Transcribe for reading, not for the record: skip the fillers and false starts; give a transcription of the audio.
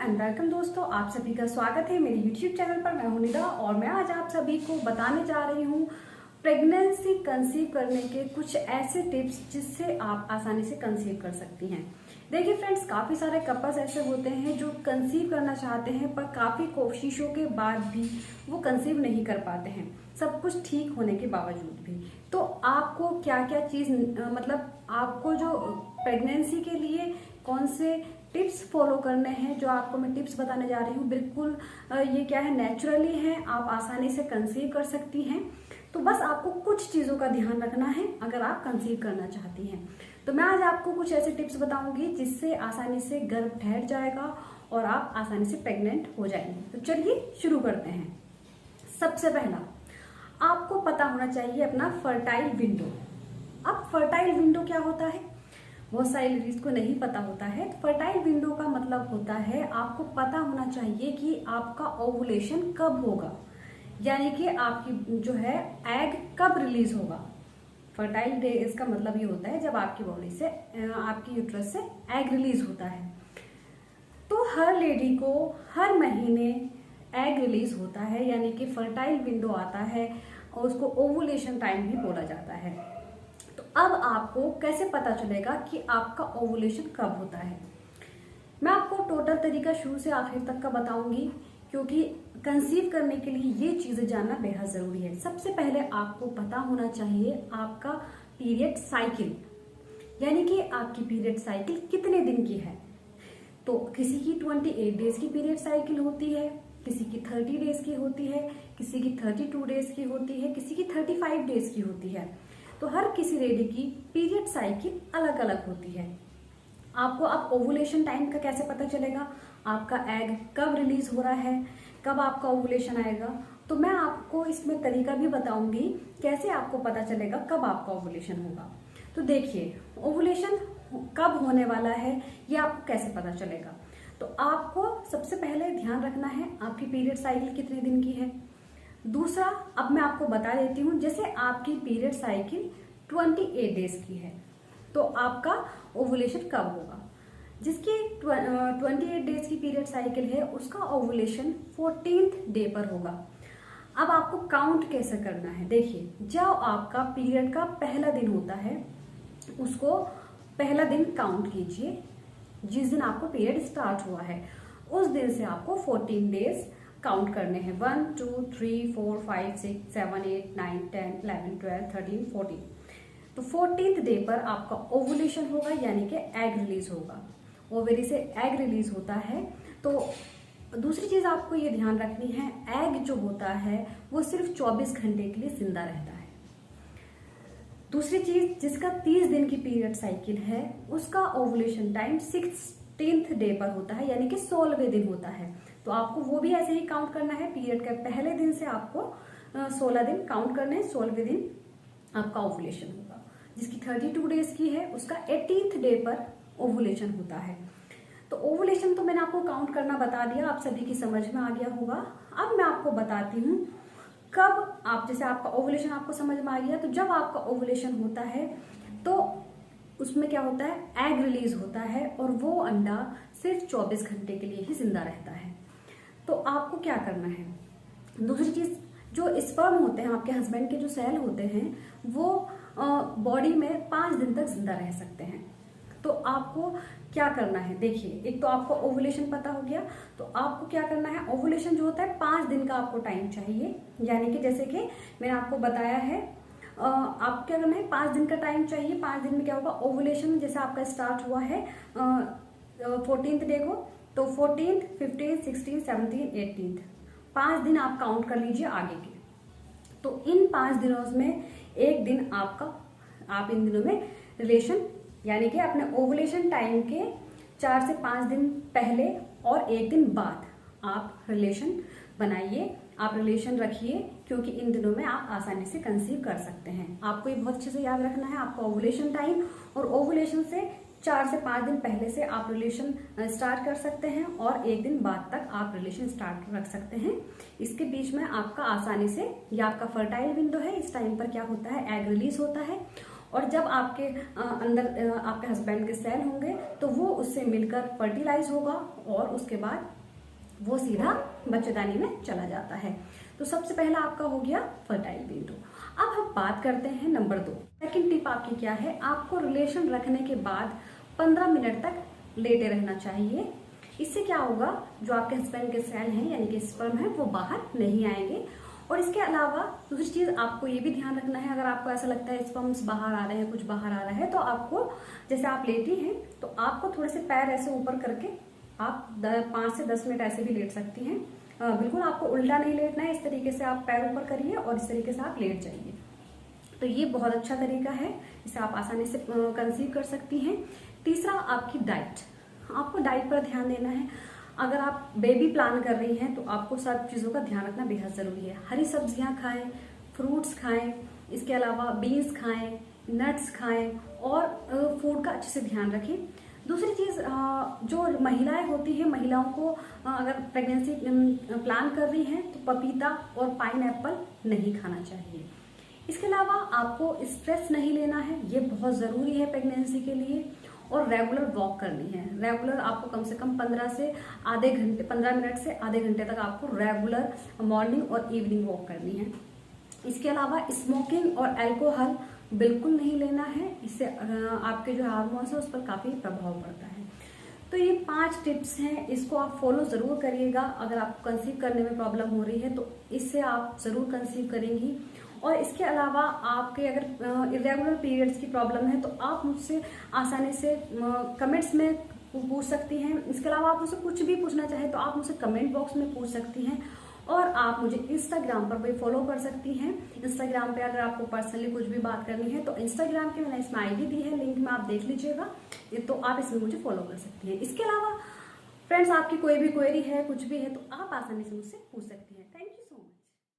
And welcome दोस्तों, आप सभी का स्वागत है मेरे यूट्यूब चैनल पर। मैं हूं निदा और मैं आज आप सभी को बताने जा रही हूं प्रेगनेंसी कंसीव करने के कुछ ऐसे टिप्स जिससे आप आसानी से कंसीव कर सकती हैं। देखिए फ्रेंड्स, काफी सारे कपल्स ऐसे होते हैं जो कंसीव करना चाहते हैं पर काफी कोशिशों के बाद भी वो कंसीव नहीं कर पाते हैं, सब कुछ ठीक होने के बावजूद भी। तो आपको क्या क्या चीज मतलब आपको जो प्रेगनेंसी के लिए कौन से टिप्स फॉलो करने हैं, जो आपको मैं टिप्स बताने जा रही हूँ, बिल्कुल ये क्या है, नेचुरली है, आप आसानी से कंसीव कर सकती हैं। तो बस आपको कुछ चीजों का ध्यान रखना है अगर आप कंसीव करना चाहती हैं। तो मैं आज आपको कुछ ऐसे टिप्स बताऊंगी जिससे आसानी से गर्भ ठहर जाएगा और आप आसानी से प्रेग्नेंट हो जाएंगे। तो चलिए शुरू करते हैं। सबसे पहला, आपको पता होना चाहिए अपना फर्टाइल विंडो। अब फर्टाइल विंडो क्या होता है, बहुत सारी लेडीज को नहीं पता होता है। फर्टाइल विंडो का मतलब होता है आपको पता होना चाहिए कि आपका ओवुलेशन कब होगा, यानी कि आपकी जो है एग कब रिलीज होगा। फर्टाइल डेज का मतलब ये होता है जब आपकी बॉडी से आपकी यूट्रस से एग रिलीज होता है। तो हर लेडी को हर महीने एग रिलीज होता है, यानी कि फर्टाइल विंडो आता है और उसको ओवुलेशन टाइम भी बोला जाता है। तो अब आपको कैसे पता चलेगा कि आपका ओवुलेशन कब होता है। मैं आपको टोटल तरीका शुरू से आखिर तक का बताऊंगी, क्योंकि कंसीव करने के लिए ये चीजें जानना बेहद जरूरी है। सबसे पहले आपको पता होना चाहिए आपका पीरियड साइकिल, यानी कि आपकी पीरियड साइकिल कितने दिन की है। तो किसी की 28 डेज की पीरियड साइकिल होती है, किसी की 30 डेज की होती है, किसी की 32 डेज की होती है, किसी की 35 डेज की होती है। तो हर किसी लेडी की पीरियड साइकिल अलग अलग होती है। आपको अब ओवुलेशन टाइम का कैसे पता चलेगा, आपका एग कब रिलीज हो रहा है, कब आपका ओवुलेशन आएगा। तो मैं आपको इसमें तरीका भी बताऊंगी कैसे आपको पता चलेगा कब आपका ओवुलेशन होगा। तो देखिए, ओवुलेशन कब होने वाला है ये आपको कैसे पता चलेगा। तो आपको सबसे पहले ध्यान रखना है आपकी पीरियड साइकिल कितने दिन की है। दूसरा, अब मैं आपको बता देती हूँ, जैसे आपकी पीरियड साइकिल 28 डेज की है तो आपका ओवुलेशन कब होगा। जिसकी 28 डेज की पीरियड साइकिल है उसका ओवुलेशन 14th डे पर होगा। अब आपको काउंट कैसे करना है, देखिए, जब आपका पीरियड का पहला दिन होता है उसको पहला दिन काउंट कीजिए। जिस दिन आपको पीरियड स्टार्ट हुआ है उस दिन से आपको 14 डेज काउंट करने हैं। 1 2 3 4 5 6 7 8 9 10 11 12 13 14। तो 14th डे पर आपका ओवुलेशन होगा, यानी कि एग रिलीज होगा। ओवेरी से एग रिलीज होता है। तो दूसरी चीज आपको ये ध्यान रखनी है, एग जो होता है वो सिर्फ 24 घंटे के लिए जिंदा रहता है। दूसरी चीज, जिसका 30 दिन की पीरियड साइकिल है उसका ओवुलेशन टाइम 16th डे पर होता है, यानी कि 16वें दिन होता है। तो आपको वो भी ऐसे ही काउंट करना है। पीरियड के पहले दिन से आपको 16 दिन काउंट करने हैं, 16वें दिन आपका ओवुलेशन होगा। जिसकी 32 डेज की है उसका 18th डे पर ओवुलेशन होता है। तो ओवुलेशन तो मैंने आपको काउंट करना बता दिया, आप सभी की समझ में आ गया होगा। अब मैं आपको बताती हूँ कब आप, जैसे आपका ओवुलेशन आपको समझ में आ गया, तो जब आपका ओवुलेशन होता है तो उसमें क्या होता है, एग रिलीज होता है और वो अंडा सिर्फ 24 घंटे के लिए ही जिंदा रहता है। तो आपको क्या करना है, दूसरी चीज, जो स्पर्म होते हैं आपके हस्बैंड के, जो सेल होते हैं वो बॉडी में 5 दिन तक जिंदा रह सकते हैं। तो आपको क्या करना है, देखिए, एक तो आपको ओवुलेशन पता हो गया, तो आपको क्या करना है, ओवुलेशन जो होता है 5 दिन का आपको टाइम चाहिए। यानी कि जैसे कि मैंने आपको बताया है, आपको क्या करना है, 5 दिन का टाइम चाहिए। 5 दिन में क्या होगा, ओवुलेशन जैसे आपका स्टार्ट हुआ है 14th डे को, तो 14th 15th 16th 17th 18th 5 दिन आप काउंट कर लीजिए आगे के। तो इन 5 दिनों में एक दिन आपका, आप इन दिनों में रिलेशन, यानी कि अपने ओवुलेशन टाइम के 4 से 5 दिन पहले और एक दिन बाद आप रिलेशन बनाइए, आप रिलेशन रखिए, क्योंकि इन दिनों में आप आसानी से कंसीव कर सकते हैं। आपको ये बहुत अच्छे से याद रखना है, आपका ओवुलेशन टाइम और ओवुलेशन से 4 से 5 दिन पहले से आप रिलेशन स्टार्ट कर सकते हैं और एक दिन बाद तक आप रिलेशन स्टार्ट रख सकते हैं। इसके बीच में आपका आसानी से, ये आपका फर्टाइल विंडो है, इस टाइम पर क्या होता है, एग रिलीज होता है और जब आपके अंदर आपके हस्बैंड के सेल होंगे तो वो उससे मिलकर फर्टिलाइज होगा और उसके बाद वो सीधा बच्चेदानी में चला जाता है। तो सबसे पहला आपका हो गया फर्टाइल विंडो। अब हम बात करते हैं नंबर 2। सेकंड टिप आपकी क्या है, आपको रिलेशन रखने के बाद 15 मिनट तक लेटे रहना चाहिए। इससे क्या होगा, जो आपके हस्बैंड के सेल हैं यानी कि स्पर्म है वो बाहर नहीं आएंगे। और इसके अलावा दूसरी चीज आपको ये भी ध्यान रखना है, अगर आपको ऐसा लगता है स्पर्म्स बाहर आ रहे हैं, कुछ बाहर आ रहा है, तो आपको जैसे आप लेटी हैं तो आपको थोड़े से पैर ऐसे ऊपर करके आप 5 से 10 मिनट ऐसे भी लेट सकती हैं। बिल्कुल आपको उल्टा नहीं लेटना है, इस तरीके से आप पैर ऊपर करिए और इस तरीके से आप लेट जाइए। तो ये बहुत अच्छा तरीका है, इसे आप आसानी से कंसीव कर सकती हैं। तीसरा आपकी डाइट, आपको डाइट पर ध्यान देना है। अगर आप बेबी प्लान कर रही हैं तो आपको सब चीज़ों का ध्यान रखना बेहद ज़रूरी है। हरी सब्जियां खाएं, फ्रूट्स खाएं, इसके अलावा बीन्स खाएं, नट्स खाएं और फूड का अच्छे से ध्यान रखें। दूसरी चीज़, जो महिलाएं होती हैं, महिलाओं को अगर प्रेगनेंसी प्लान कर रही हैं तो पपीता और पाइनएप्पल नहीं खाना चाहिए। इसके अलावा आपको स्ट्रेस नहीं लेना है, ये बहुत ज़रूरी है प्रेगनेंसी के लिए। और रेगुलर वॉक करनी है। रेगुलर आपको कम से कम 15 मिनट से आधे घंटे तक आपको रेगुलर मॉर्निंग और इवनिंग वॉक करनी है। इसके अलावा स्मोकिंग और अल्कोहल बिल्कुल नहीं लेना है, इससे आपके जो हार्मोन्स है उस पर काफ़ी प्रभाव पड़ता है। तो ये 5 टिप्स हैं, इसको आप फॉलो ज़रूर करिएगा। अगर आपको कंसीव करने में प्रॉब्लम हो रही है तो इससे आप ज़रूर कंसीव करेंगी। और इसके अलावा आपके अगर इरेगुलर पीरियड्स की प्रॉब्लम है तो आप मुझसे आसानी से कमेंट्स में पूछ सकती हैं। इसके अलावा आप मुझसे कुछ भी पूछना चाहें तो आप मुझसे कमेंट बॉक्स में पूछ सकती हैं। और आप मुझे इंस्टाग्राम पर भी फॉलो कर सकती हैं। इंस्टाग्राम पे अगर आपको पर्सनली कुछ भी बात करनी है तो इंस्टाग्राम की मैंने इसमें आईडी दी है, लिंक में आप देख लीजिएगा, तो आप इसमें मुझे फॉलो कर सकती हैं। इसके अलावा फ्रेंड्स, आपकी कोई भी क्वेरी है, कुछ भी है, तो आप आसानी से मुझसे पूछ सकती हैं। Thank you.